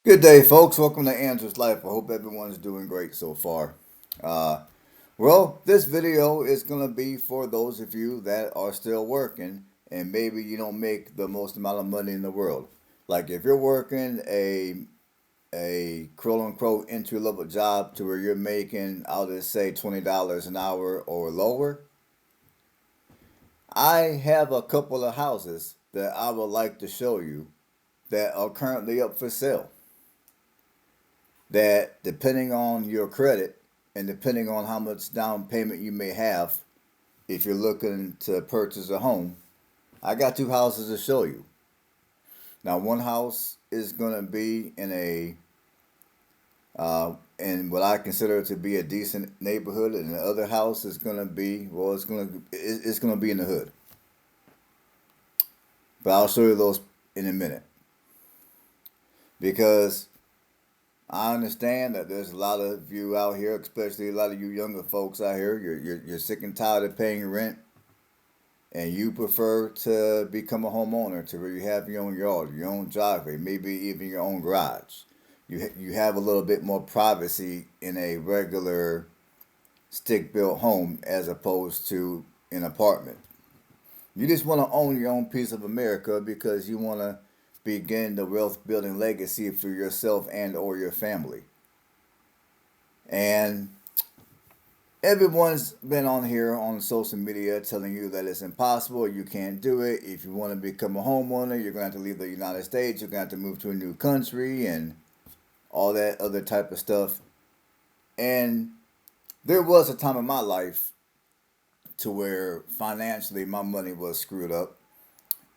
Good day, folks. Welcome to Andrew's Life. I hope everyone's doing great so far. Uh, this video is going to be for those of you that are still working and maybe you don't make the most amount of money in the world. Like if you're working a quote unquote entry level job to where you're making, I'll just say $20 an hour or lower, I have a couple of houses that I would like to show you that are currently up for sale. That depending on your credit and depending on how much down payment you may have, if you're looking to purchase a home, I got two houses to show you. Now, one house is going to be in what I consider to be a decent neighborhood, and the other house is going to be it's going to be in the hood. But I'll show you those in a minute because I understand that there's a lot of you out here, especially a lot of you younger folks out here. You're sick and tired of paying rent, and you prefer to become a homeowner to where you have your own yard, your own driveway, maybe even your own garage. You have a little bit more privacy in a regular stick built home as opposed to an apartment. You just want to own your own piece of America because you want to begin the wealth building legacy for yourself and or your family. And everyone's been on here on social media telling you that it's impossible, you can't do it. If you want to become a homeowner, you're going to have to leave the United States, you're going to have to move to a new country and all that other type of stuff. And there was a time in my life to where financially my money was screwed up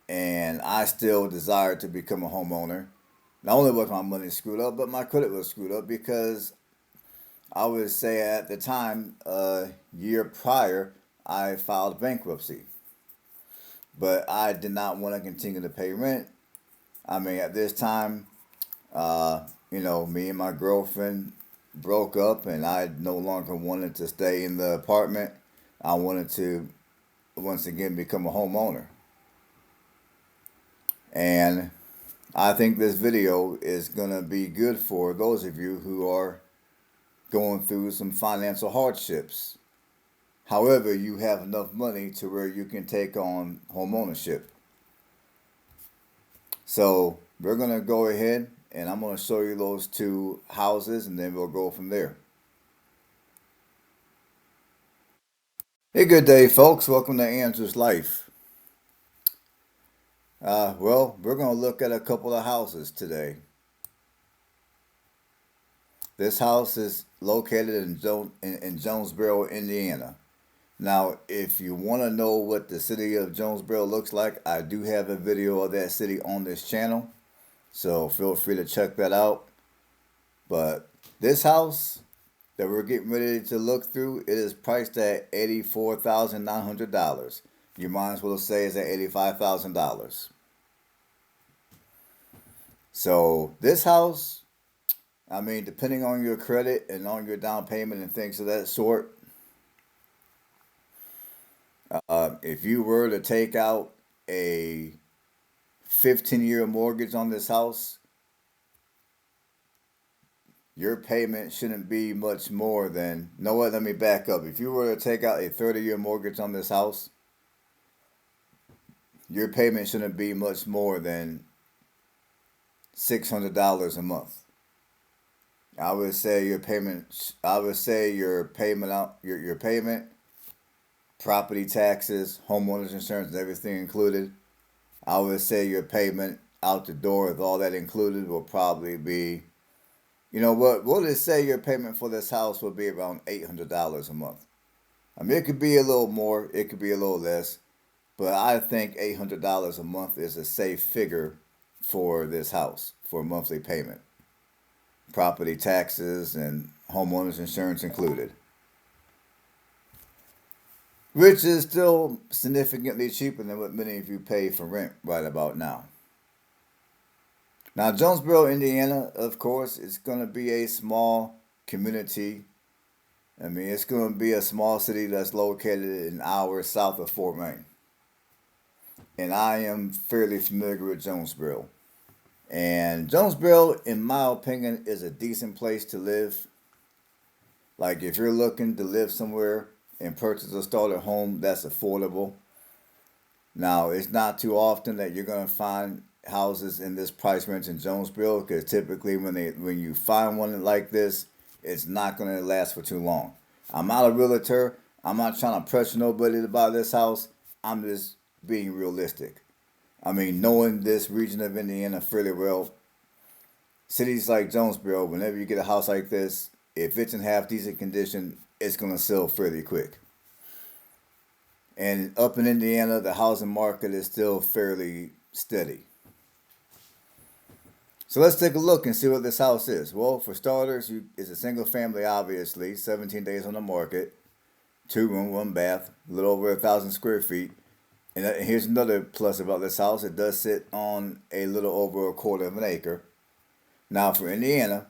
and I still desired to become a homeowner. Not only was my money screwed up, but my credit was screwed up because I would say at the time, a year prior, I filed bankruptcy. But I did not want to continue to pay rent. I mean, at this time, me and my girlfriend broke up, and I no longer wanted to stay in the apartment. I wanted to once again become a homeowner. And I think this video is going to be good for those of you who are going through some financial hardships. However, you have enough money to where you can take on home ownership. So we're going to go ahead and I'm going to show you those two houses and then we'll go from there. Hey, good day, folks. Welcome to Andrew's Life. We're going to look at a couple of houses today. This house is located in Jonesboro, Indiana. Now, if you want to know what the city of Jonesboro looks like, I do have a video of that city on this channel. So feel free to check that out. But this house that we're getting ready to look through, it is priced at $84,900. You might as well say it's at $85,000. So this house, I mean, depending on your credit and on your down payment and things of that sort, if you were to take out a 15-year mortgage on this house, your payment shouldn't be much more than. No, what? Let me back up. If you were to take out a 30-year mortgage on this house, your payment shouldn't be much more than $600 a month. I would say your payment. I would say your payment out your payment, property taxes, homeowners insurance, and everything included. I would say your payment out the door with all that included will probably be, you know what? We'll just say your payment for this house will be around $800 a month. I mean, it could be a little more, it could be a little less, but I think $800 a month is a safe figure for this house for a monthly payment, property taxes and homeowners insurance included, which is still significantly cheaper than what many of you pay for rent right about now. Now, Jonesboro, Indiana, of course, it's going to be a small community. I mean, it's going to be a small city that's located an hour south of Fort Wayne. And I am fairly familiar with Jonesboro. And Jonesboro, in my opinion, is a decent place to live. Like if you're looking to live somewhere and purchase a starter home that's affordable. Now, it's not too often that you're gonna find houses in this price range in Jonesboro because typically when you find one like this, it's not gonna last for too long. I'm not a realtor. I'm not trying to pressure nobody to buy this house. I'm just being realistic. I mean, knowing this region of Indiana fairly well, cities like Jonesboro, whenever you get a house like this, if it's in half decent condition, it's gonna sell fairly quick. And up in Indiana, the housing market is still fairly steady. So let's take a look and see what this house is. Well, for starters, it's a single family, obviously, 17 days on the market, 2 room, 1 bath, a little over 1,000 square feet. And here's another plus about this house: it does sit on a little over a quarter of an acre. Now, for Indiana,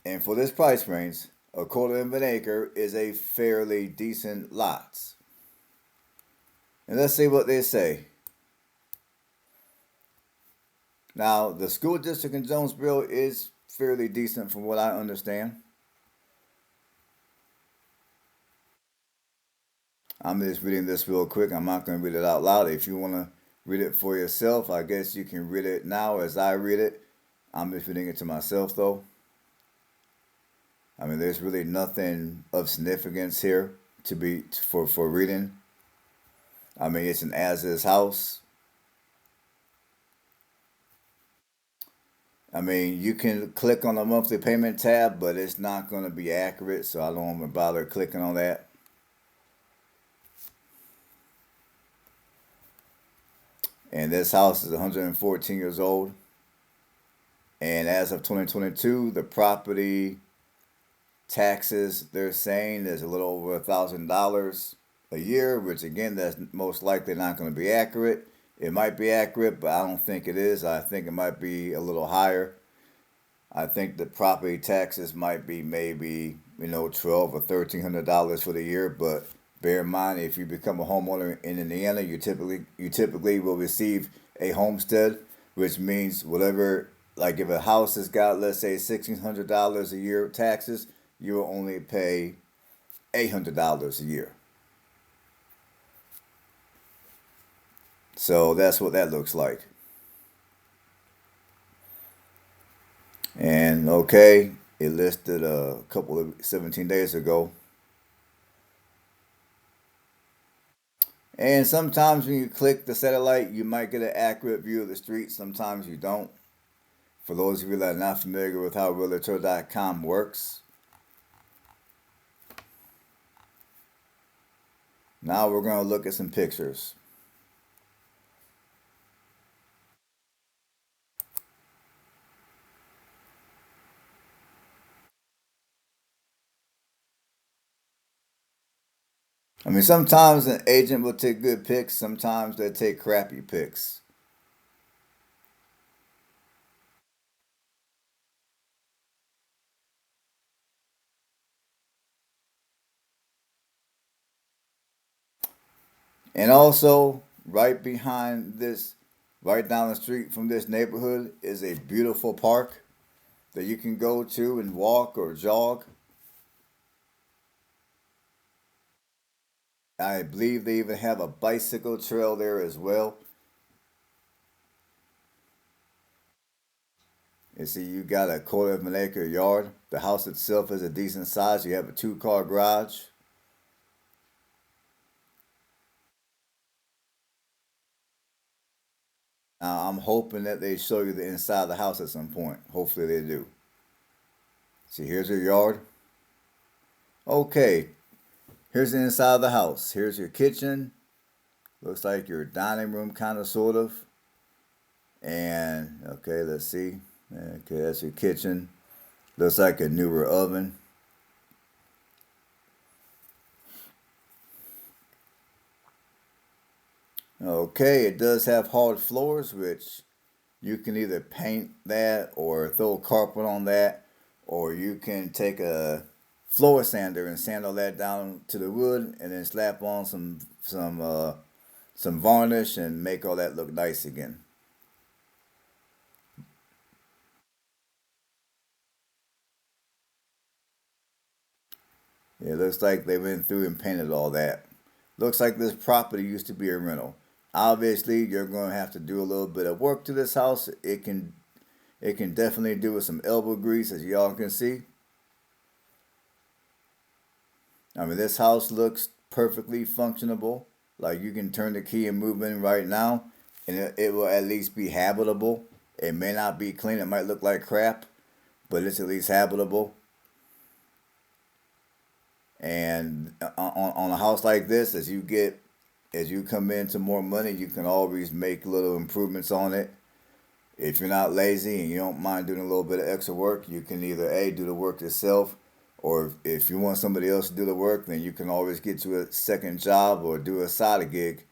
and for this price range, a quarter of an acre is a fairly decent lot. And let's see what they say. Now, the school district in Jonesboro is fairly decent from what I understand. I'm just reading this real quick. I'm not going to read it out loud. If you want to read it for yourself, I guess you can read it now as I read it. I'm just reading it to myself, though. I mean, there's really nothing of significance here to be for reading. I mean, it's an as-is house. I mean, you can click on the monthly payment tab, but it's not going to be accurate, so I don't even bother clicking on that. And this house is 114 years old. And as of 2022, the property taxes they're saying is a little over $1,000 a year, which again, that's most likely not going to be accurate. It might be accurate, but I don't think it is. I think it might be a little higher. I think the property taxes might be maybe $1,200 or $1,300 for the year. But bear in mind, if you become a homeowner in Indiana, you typically will receive a homestead, which means whatever. Like if a house has got, let's say, $1,600 a year taxes, you will only pay $800 a year. So that's what that looks like. And okay, it listed a couple of 17 days ago. And sometimes when you click the satellite, you might get an accurate view of the street. Sometimes you don't. For those of you that are not familiar with how Realtor.com works, now we're going to look at some pictures. I mean, sometimes an agent will take good pics, sometimes they take crappy pics. And also, right behind this, right down the street from this neighborhood, is a beautiful park that you can go to and walk or jog. I believe they even have a bicycle trail there as well. You see, you got a quarter of an acre yard. The house itself is a decent size. You have a 2 car garage. Now, I'm hoping that they show you the inside of the house at some point. Hopefully, they do. See, here's your yard. Okay, here's the inside of the house. Here's your kitchen. Looks like your dining room, kind of, sort of. And, okay, let's see. Okay, that's your kitchen. Looks like a newer oven. Okay, it does have hard floors, which you can either paint that or throw carpet on that, or you can take a floor sander and sand all that down to the wood, and then slap on some varnish and make all that look nice again. It looks like they went through and painted all that. Looks like this property used to be a rental. Obviously, you're going to have to do a little bit of work to this house. It can definitely do with some elbow grease, as y'all can see. I mean, this house looks perfectly functionable. Like you can turn the key and move in right now, and it will at least be habitable. It may not be clean. It might look like crap, but it's at least habitable. And on a house like this, as you come into more money, you can always make little improvements on it. If you're not lazy and you don't mind doing a little bit of extra work, you can either do the work yourself, or if you want somebody else to do the work, then you can always get you a second job or do a side gig,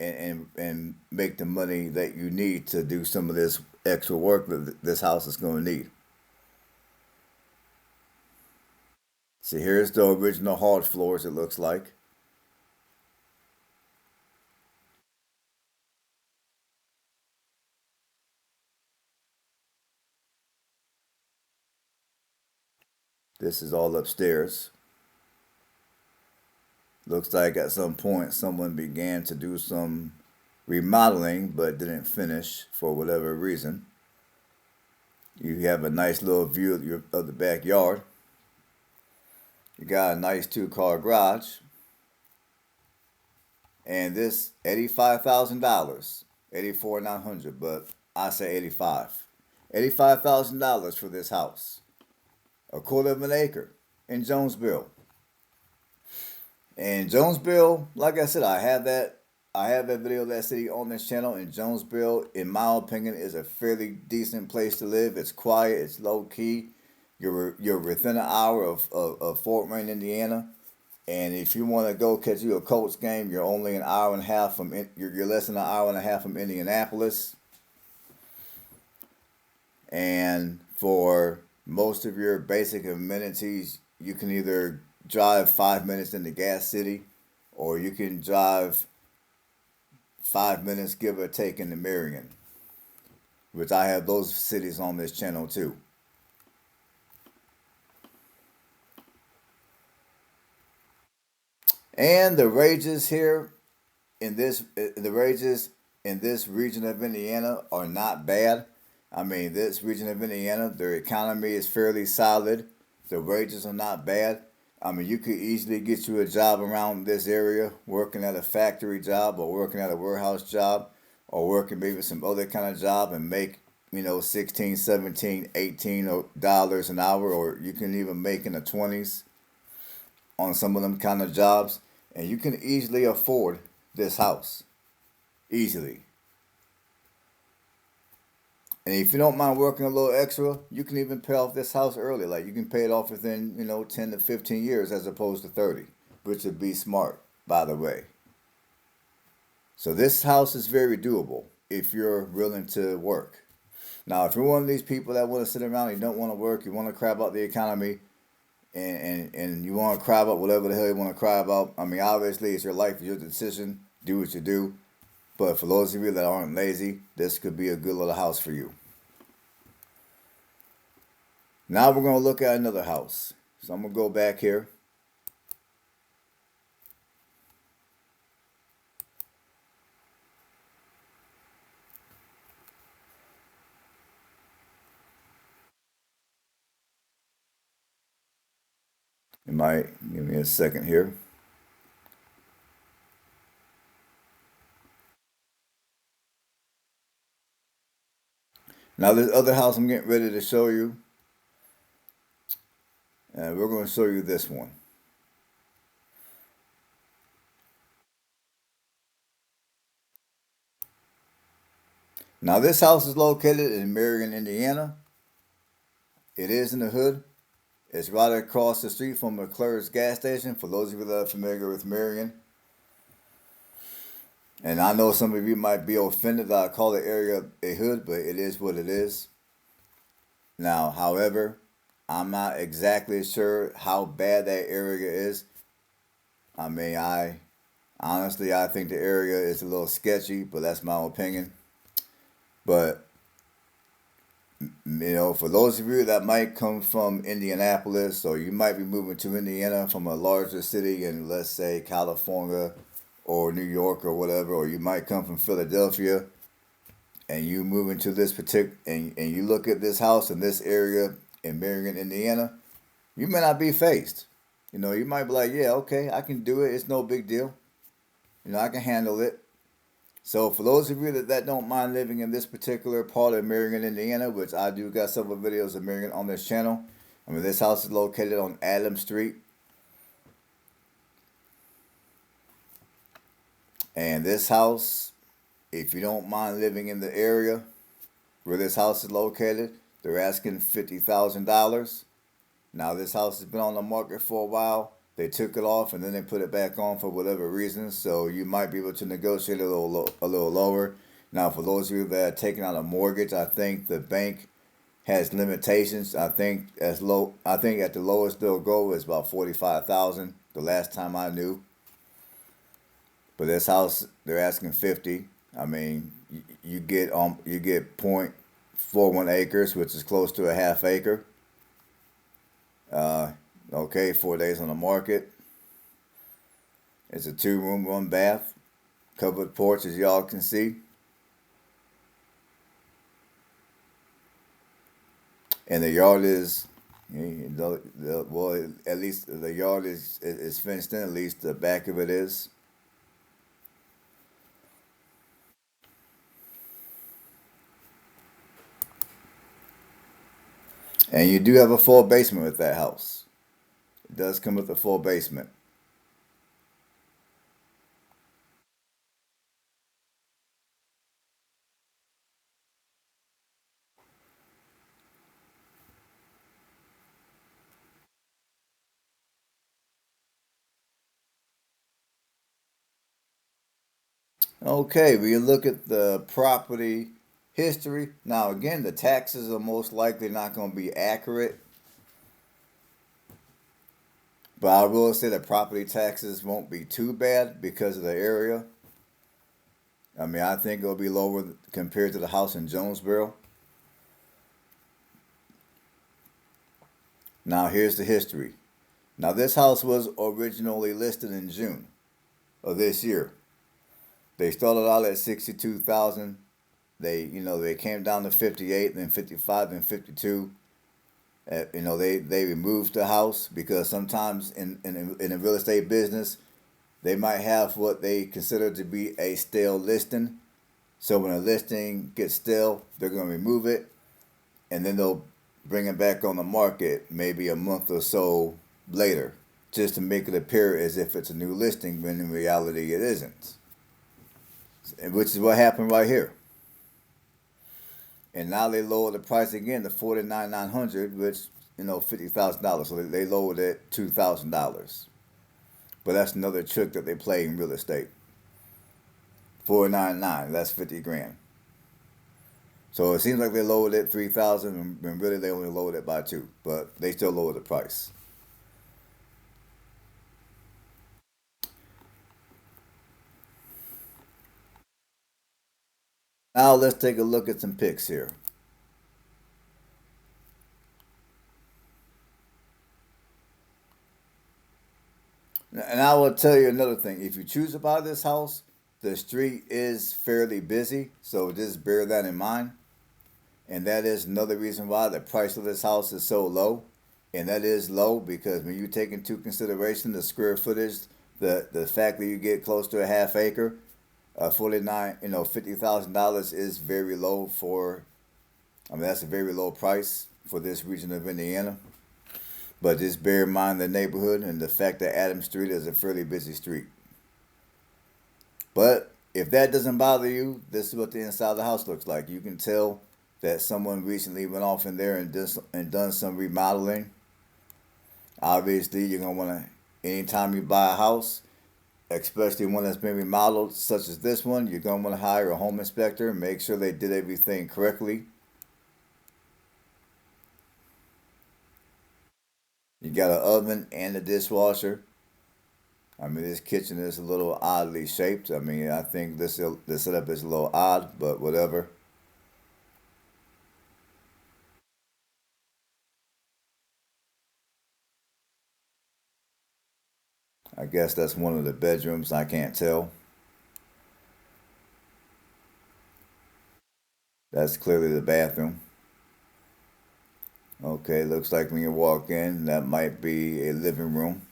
and make the money that you need to do some of this extra work that this house is going to need. See, here's the original hard floors. It looks like. This is all upstairs. Looks like at some point someone began to do some remodeling but didn't finish for whatever reason. You have a nice little view of the backyard. You got a nice two-car garage. And this $85,000, 84,900, but I say 85. $85,000 for this house. A quarter of an acre in Jonesboro. And Jonesboro, like I said, I have that video of that city on this channel. And Jonesboro, in my opinion, is a fairly decent place to live. It's quiet, it's low key. You're within an hour of Fort Wayne, Indiana. And if you want to go catch you a Colts game, you're only an hour and a half from you're less than an hour and a half from Indianapolis. And for most of your basic amenities, you can either drive 5 minutes into Gas City, or you can drive 5 minutes, give or take, into Marion, which I have those cities on this channel too. And the wages here the wages in this region of Indiana are not bad. I mean, this region of Indiana, their economy is fairly solid. The wages are not bad. I mean, you could easily get you a job around this area, working at a factory job or working at a warehouse job or working maybe some other kind of job and make, 16, 17, $18 an hour, or you can even make in the 20s on some of them kind of jobs. And you can easily afford this house. Easily. And if you don't mind working a little extra, you can even pay off this house early. Like you can pay it off within, 10 to 15 years as opposed to 30, which would be smart, by the way. So this house is very doable if you're willing to work. Now, if you're one of these people that want to sit around and you don't want to work, you want to cry about the economy, and you want to cry about whatever the hell you want to cry about, I mean, obviously it's your life, it's your decision, do what you do. But for those of you that aren't lazy, this could be a good little house for you. Now we're going to look at another house. So I'm going to go back here. You might give me a second here. Now this other house I'm getting ready to show you, and we're going to show you this one. Now this house is located in Marion, Indiana. It is in the hood. It's right across the street from McClure's gas station, for those of you that are familiar with Marion. And I know some of you might be offended that I call the area a hood, but it is what it is. Now, however, I'm not exactly sure how bad that area is. I mean, I think the area is a little sketchy, but that's my opinion. But For those of you that might come from Indianapolis, or you might be moving to Indiana from a larger city in, let's say, California or New York or whatever, or you might come from Philadelphia, and you move into this particular, and you look at this house in this area in Marion, Indiana, you may not be faced. You might be like, yeah, okay, I can do it. It's no big deal. I can handle it. So for those of you that don't mind living in this particular part of Marion, Indiana, which I do got several videos of Marion on this channel. This house is located on Adams Street. And this house, if you don't mind living in the area where this house is located, they're asking $50,000. Now this house has been on the market for a while. They took it off and then they put it back on for whatever reason. So you might be able to negotiate a little lower. Now for those of you that are taking out a mortgage, I think the bank has limitations. I think at the lowest they'll go is about 45,000. The last time I knew. But this house, they're asking 50. You get 0.41 acres, which is close to a half acre. Okay, 4 days on the market. It's a 2-room, 1-bath, covered porch, as y'all can see. And the yard is, well, at least the yard is fenced in. At least the back of it is. And you do have a full basement with that house. It does come with a full basement. Okay, we look at the property history. Now, again, the taxes are most likely not going to be accurate. But I will say the property taxes won't be too bad because of the area. I think it'll be lower compared to the house in Jonesboro. Now, here's the history. Now, this house was originally listed in June of this year. They started out at 62,000. They came down to 58, then 55, then 52. They removed the house because sometimes in the real estate business, they might have what they consider to be a stale listing. So when a listing gets stale, they're going to remove it, and then they'll bring it back on the market maybe a month or so later, just to make it appear as if it's a new listing, when in reality it isn't. Which is what happened right here. And now they lowered the price again to $49,900, which $50,000. So they lowered it $2,000. But that's another trick that they play in real estate. $499, that's 50 grand. So it seems like they lowered it 3,000, when really they only lowered it by 2, but they still lowered the price. Now let's take a look at some pics here. And I will tell you another thing. If you choose to buy this house, the street is fairly busy, so just bear that in mind. And that is another reason why the price of this house is so low. And that is low because when you take into consideration the square footage, the fact that you get close to a half acre, $50,000 is very low for. That's a very low price for this region of Indiana. But just bear in mind the neighborhood and the fact that Adams Street is a fairly busy street. But if that doesn't bother you, this is what the inside of the house looks like. You can tell that someone recently went off in there and done some remodeling. Obviously, you're going to want to, anytime you buy a house, especially one that's been remodeled, such as this one, you're going to want to hire a home inspector and make sure they did everything correctly. You got an oven and a dishwasher. This kitchen is a little oddly shaped. I think the setup is a little odd, but whatever. I guess that's one of the bedrooms. I can't tell. That's clearly the bathroom. Okay, looks like when you walk in, that might be a living room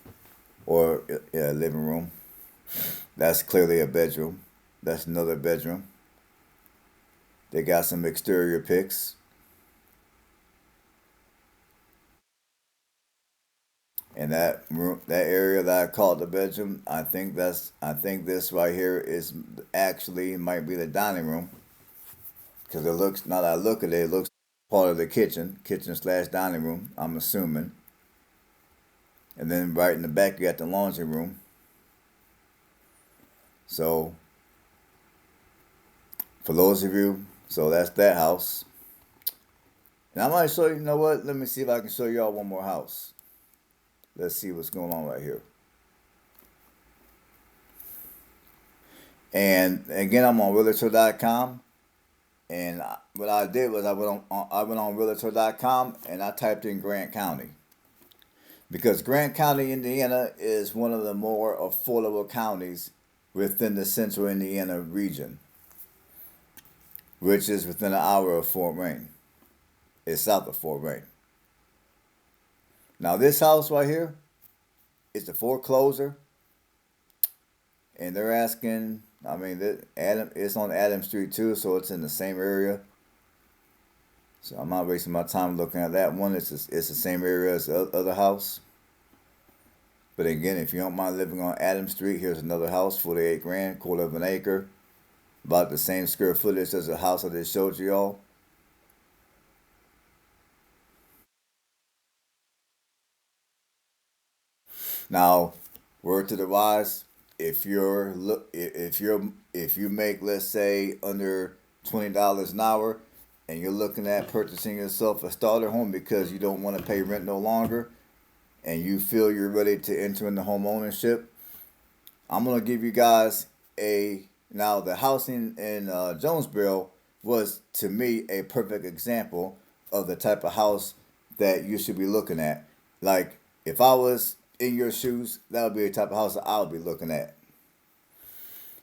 or yeah, living room. That's clearly a bedroom. That's another bedroom. They got some exterior pics, and that room, that area that I called the bedroom, I think this right here is actually might be the dining room because it looks. Now that I look at it, it looks part of the kitchen slash dining room. I'm assuming, and then right in the back you got the laundry room. So for those of you, so that's that house. And I might show you. You know what? Let me see if I can show y'all one more house. Let's see what's going on right here. And again, I'm on realtor.com. And what I did was I went on realtor.com and I typed in Grant County because Grant County, Indiana, is one of the more affordable counties within the Central Indiana region, which is within an hour of Fort Wayne. It's south of Fort Wayne. Now this house right here is a foreclosure, and they're asking. I mean, Adam, it's on Adam Street too, so it's in the same area. So I'm not wasting my time looking at that one. It's the same area as the other house. But again, if you don't mind living on Adam Street, here's another house, 48 grand, quarter of an acre, about the same square footage as the house I just showed you all. Now, word to the wise, if you make, let's say, under $20 an hour, and you're looking at purchasing yourself a starter home because you don't want to pay rent no longer, and you feel you're ready to enter into home ownership, I'm gonna give you guys a now the house in Jonesboro was to me a perfect example of the type of house that you should be looking at. Like if I was in your shoes, that would be the type of house that I would be looking at.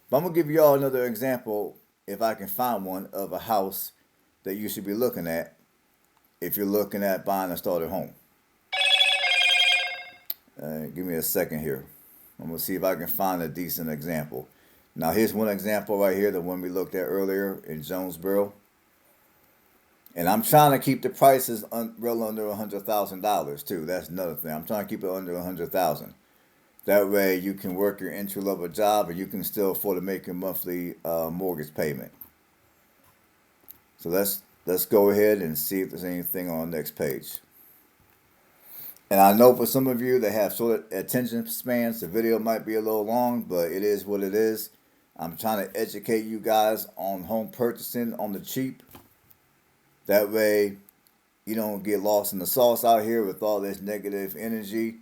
But I'm gonna give you all another example, if I can find one, of a house that you should be looking at if you're looking at buying a starter home. Give me a second here. I'm gonna see if I can find a decent example. Now here's one example right here, the one we looked at earlier in Jonesboro. And I'm trying to keep the prices well under $100,000 too. That's another thing. I'm trying to keep it under 100,000. That way you can work your entry level job, and you can still afford to make your monthly mortgage payment. So let's go ahead and see if there's anything on the next page. And I know for some of you that have short attention spans, the video might be a little long, but it is what it is. I'm trying to educate you guys on home purchasing on the cheap. That way you don't get lost in the sauce out here with all this negative energy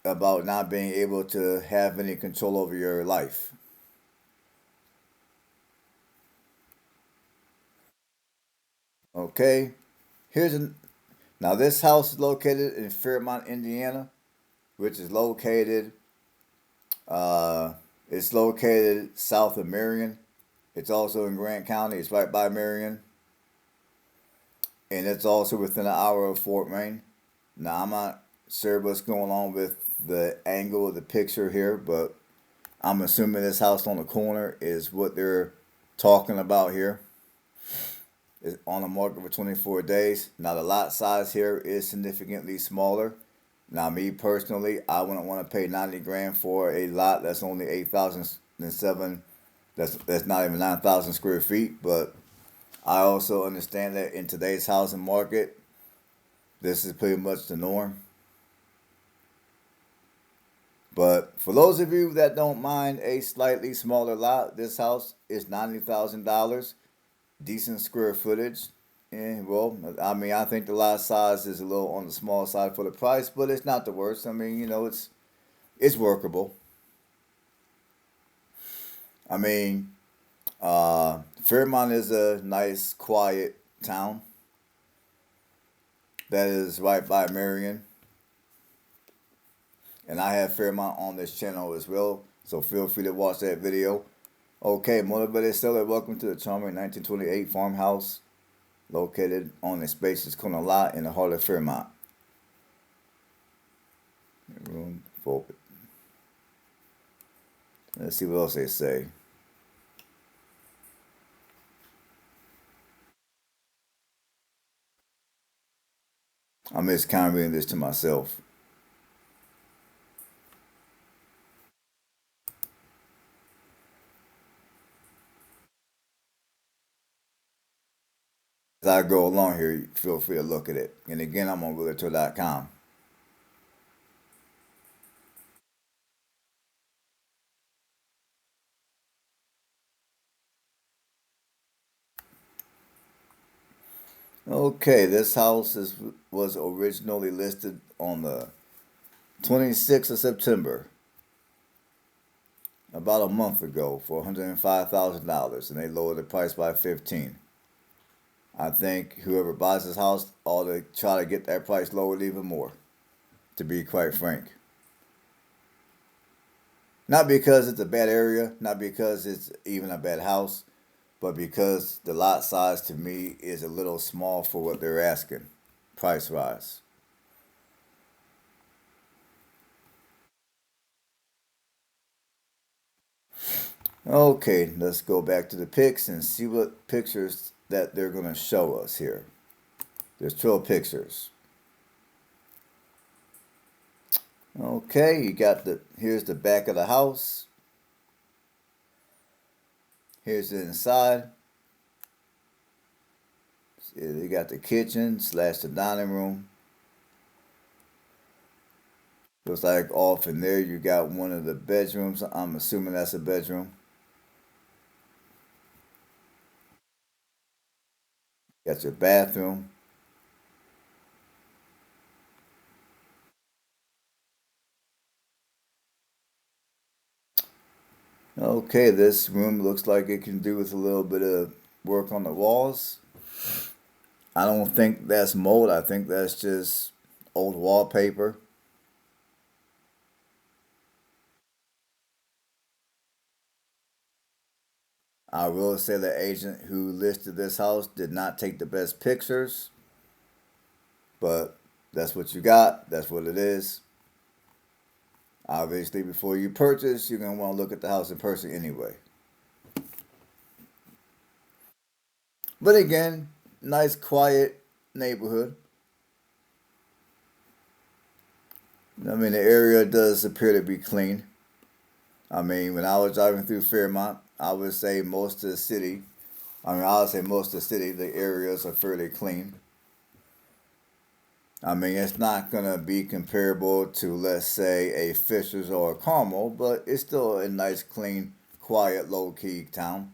about not being able to have any control over your life. Okay, here's an now this house is located in Fairmont, Indiana, which is located uh it's located south of Marion. It's also in Grant County. It's right by Marion, and it's also within an hour of Fort Wayne. Now I'm not sure what's going on with the angle of the picture here, but I'm assuming this house on the corner is what they're talking about here. It's on the market for 24 days. Now the lot size here is significantly smaller. Now me personally, I wouldn't want to pay 90 grand for a lot that's only 8,007. That's not even 9,000 square feet. But I also understand that in today's housing market, this is pretty much the norm. But for those of you that don't mind a slightly smaller lot, this house is $90,000, decent square footage. And well, I mean, I think the lot size is a little on the small side for the price, but it's not the worst. I mean, it's workable. I mean, Fairmont is a nice, quiet town that is right by Marion. And I have Fairmont on this channel as well, so feel free to watch that video. Okay, motivated seller, welcome to the charming 1928 farmhouse located on a spacious corner lot in the heart of Fairmont. Room for it. Let's see what else they say. I'm just kind of reading this to myself. As I go along here, feel free to look at it. And again, I'm on realtor.com. Okay, this house was originally listed on the 26th of September, about a month ago, for $105,000, and they lowered the price by 15. I think whoever buys this house ought to try to get that price lowered even more, to be quite frank. Not because it's a bad area, not because it's even a bad house, but because the lot size to me is a little small for what they're asking, price-wise. Okay, let's go back to the pics and see what pictures that they're going to show us here. There's 12 pictures. Okay, here's the back of the house. Here's the inside. See, they got the kitchen / the dining room. Looks like off in there you got one of the bedrooms. I'm assuming that's a bedroom. Got your bathroom. Okay, this room looks like it can do with a little bit of work on the walls. I don't think that's mold. I think that's just old wallpaper. I will say the agent who listed this house did not take the best pictures, but that's what you got. That's what it is. Obviously, before you purchase, you're going to want to look at the house in person anyway. But again, nice, quiet neighborhood. I mean, the area does appear to be clean. I mean, when I was driving through Fairmont, I would say most of the city, the areas are fairly clean. I mean, it's not going to be comparable to, let's say, a Fisher's or a Carmel, but it's still a nice, clean, quiet, low-key town.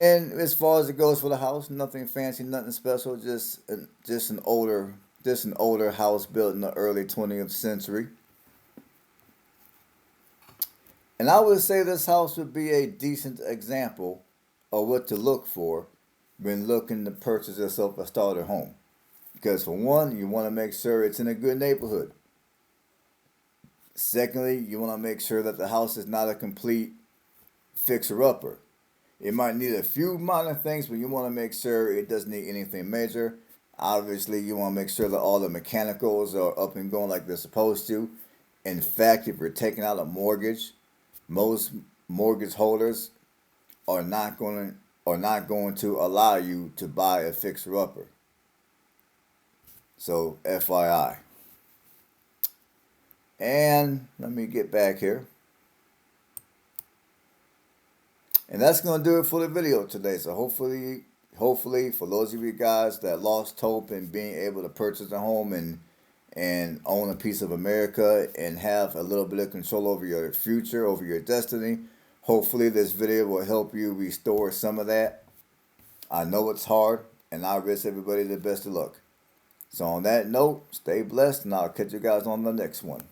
And as far as it goes for the house, nothing fancy, nothing special, just an older house built in the early 20th century. And I would say this house would be a decent example of what to look for when looking to purchase yourself a starter home. Because for one, you want to make sure it's in a good neighborhood. Secondly, you want to make sure that the house is not a complete fixer-upper. It might need a few minor things, but you want to make sure it doesn't need anything major. Obviously, you want to make sure that all the mechanicals are up and going like they're supposed to. In fact, if you're taking out a mortgage, most mortgage holders are not going to allow you to buy a fixer-upper. So, FYI. And let me get back here. And that's going to do it for the video today. So hopefully for those of you guys that lost hope in being able to purchase a home and own a piece of America and have a little bit of control over your future, over your destiny, hopefully this video will help you restore some of that. I know it's hard, and I wish everybody the best of luck. So on that note, stay blessed, and I'll catch you guys on the next one.